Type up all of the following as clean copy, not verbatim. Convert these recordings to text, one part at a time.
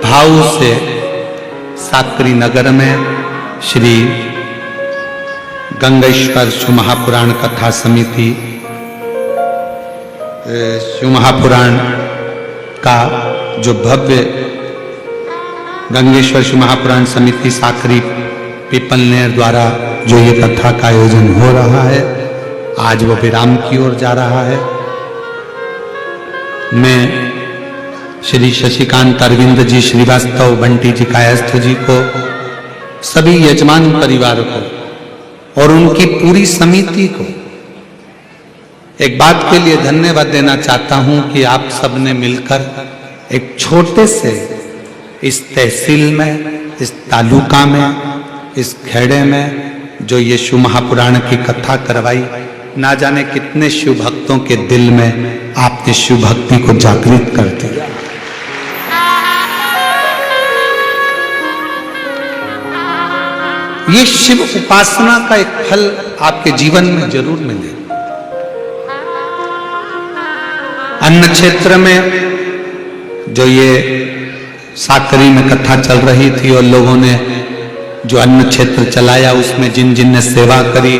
भाव से साकरी नगर में श्री गंगेश्वर शिव महापुराण कथा समिति शिव महापुराण का जो भव्य गंगेश्वर शिव महापुराण समिति साकरी पीपलनेर द्वारा जो ये कथा का आयोजन हो रहा है, आज वो विराम की ओर जा रहा है। मैं श्री शशिकांत अरविंद जी श्रीवास्तव, बंटी जी कायस्थ जी को, सभी यजमान परिवार को और उनकी पूरी समिति को एक बात के लिए धन्यवाद देना चाहता हूं कि आप सबने मिलकर एक छोटे से इस तहसील में, इस तालुका में, इस खेड़े में जो ये शिव महापुराण की कथा करवाई, ना जाने कितने शिव भक्तों के दिल में आपने शिव भक्ति को जागृत कर दिया। ये शिव उपासना का एक फल आपके जीवन में जरूर मिले। अन्न क्षेत्र में जो ये साकरी में कथा चल रही थी और लोगों ने जो अन्न क्षेत्र चलाया, उसमें जिन जिन ने सेवा करी,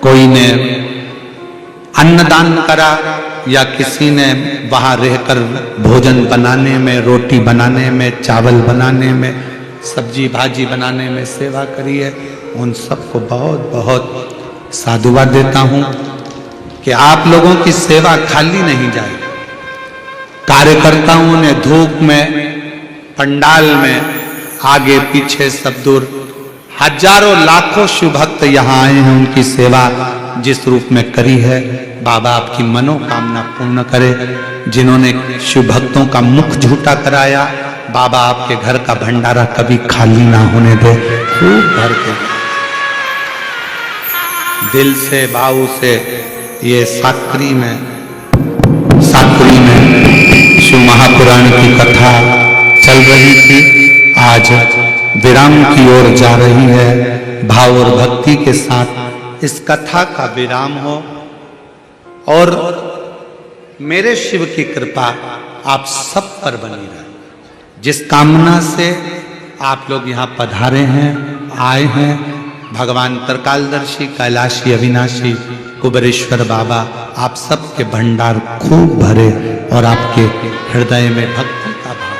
कोई ने अन्नदान करा या किसी ने वहां रहकर भोजन बनाने में, रोटी बनाने में, चावल बनाने में, सब्जी भाजी बनाने में सेवा करी है, उन सबको बहुत बहुत साधुवाद देता हूं कि आप लोगों की सेवा खाली नहीं जाए। कार्यकर्ताओं ने धूप में, पंडाल में, आगे पीछे सब दूर हजारों लाखों शिव भक्त यहाँ आए हैं, उनकी सेवा जिस रूप में करी है, बाबा आपकी मनोकामना पूर्ण करे। जिन्होंने शिव भक्तों का मुख झूठा कराया, बाबा आपके घर का भंडारा कभी खाली ना होने दे, खूब भर के दिल से, भाव से। ये साकरी में शिव महापुराण की कथा चल रही थी, आज विराम की ओर जा रही है। भाव और भक्ति के साथ इस कथा का विराम हो और मेरे शिव की कृपा आप सब पर बनी रहे। जिस कामना से आप लोग यहाँ पधारे हैं, आए हैं, भगवान त्रिकालदर्शी, कैलाशी, अविनाशी, कुबेरेश्वर बाबा आप सबके भंडार खूब भरे और आपके हृदय में भक्ति का भाव,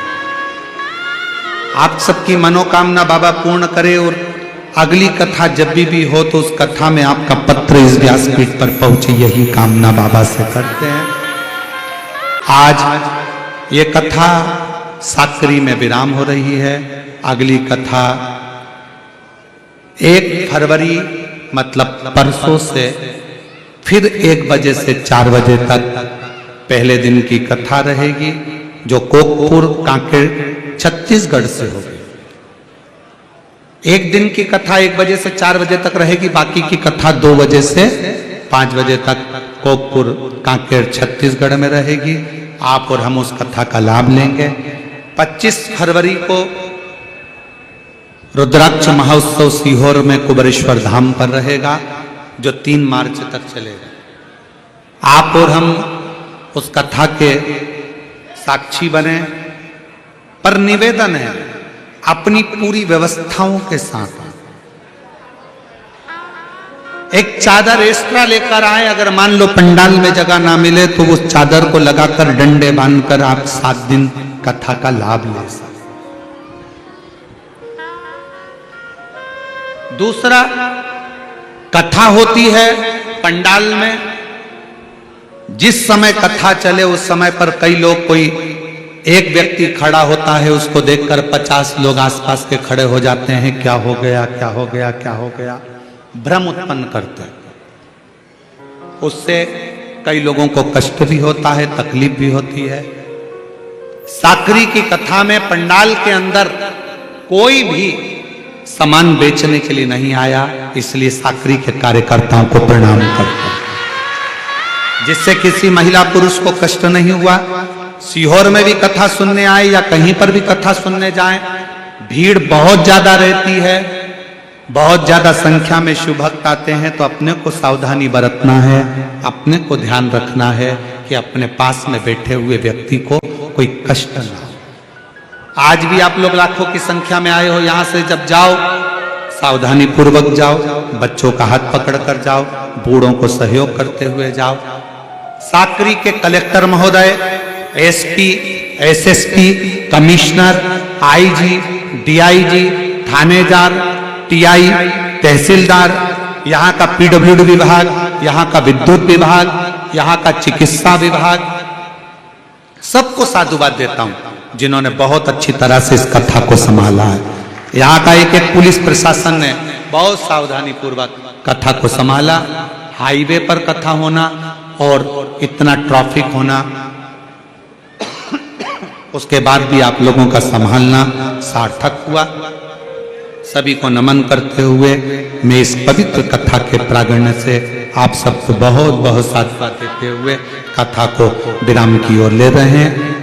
आप सबकी मनोकामना बाबा पूर्ण करे। और अगली कथा जब भी हो तो उस कथा में आपका पत्र इस व्यासपीठ पर पहुंचे, यही कामना बाबा से करते हैं। आज ये कथा साकरी में विराम हो रही है। अगली कथा 1 फरवरी मतलब परसों से फिर 1 बजे से 4 बजे तक पहले दिन की कथा रहेगी, जो कोकपुर कांकेर छत्तीसगढ़ से होगी। एक दिन की कथा 1 बजे से 4 बजे तक रहेगी, बाकी की कथा 2 बजे से 5 बजे तक कोकपुर कांकेर छत्तीसगढ़ में रहेगी। आप और हम उस कथा का लाभ लेंगे। 25 फरवरी को रुद्राक्ष महोत्सव सीहोर में कुबेरेश्वर धाम पर रहेगा, जो 3 मार्च तक चलेगा। आप और हम उस कथा के साक्षी बने, पर निवेदन है अपनी पूरी व्यवस्थाओं के साथ एक चादर एक्स्ट्रा लेकर आए। अगर मान लो पंडाल में जगह ना मिले तो उस चादर को लगाकर डंडे बांधकर आप 7 दिन कथा का लाभ ले सकते। दूसरा, कथा होती है पंडाल में, जिस समय कथा चले उस समय पर कई लोग, कोई एक व्यक्ति खड़ा होता है, उसको देखकर 50 लोग आसपास के खड़े हो जाते हैं, क्या हो गया, क्या हो गया, क्या हो गया, भ्रम उत्पन्न करते हैं। उससे कई लोगों को कष्ट भी होता है, तकलीफ भी होती है। साकरी की कथा में पंडाल के अंदर कोई भी सामान बेचने के लिए नहीं आया, इसलिए साकरी के कार्यकर्ताओं को प्रणाम करता हूं, जिससे किसी महिला पुरुष को कष्ट नहीं हुआ। सीहोर में भी कथा सुनने आए या कहीं पर भी कथा सुनने जाएं, भीड़ बहुत ज्यादा रहती है, बहुत ज्यादा संख्या में शिव भक्त आते हैं, तो अपने को सावधानी बरतना है, अपने को ध्यान रखना है कि अपने पास में बैठे हुए व्यक्ति को कोई कष्ट ना हो। आज भी आप लोग लाखों की संख्या में आए हो, यहां से जब जाओ सावधानी पूर्वक जाओ, बच्चों का हाथ पकड़ कर जाओ, बूढ़ों को सहयोग करते हुए जाओ। साकरी के कलेक्टर महोदय, SP, SSP, commissioner, IG, DIG, थानेदार, टीआई, तहसीलदार, यहाँ का पीडब्ल्यूडी विभाग, यहाँ का विद्युत विभाग, यहाँ का चिकित्सा विभाग, सबको साधुवाद देता हूं जिन्होंने बहुत अच्छी तरह से इस कथा को संभाला है। यहाँ का एक एक पुलिस प्रशासन ने बहुत सावधानी पूर्वक कथा को संभाला। हाईवे पर कथा होना और इतना ट्रैफिक होना, उसके बाद भी आप लोगों का संभालना सार्थक हुआ। सभी को नमन करते हुए मैं इस पवित्र कथा के प्रागण्य से आप सबको बहुत बहुत साधुवाद देते हुए कथा को विराम की ओर ले रहे हैं।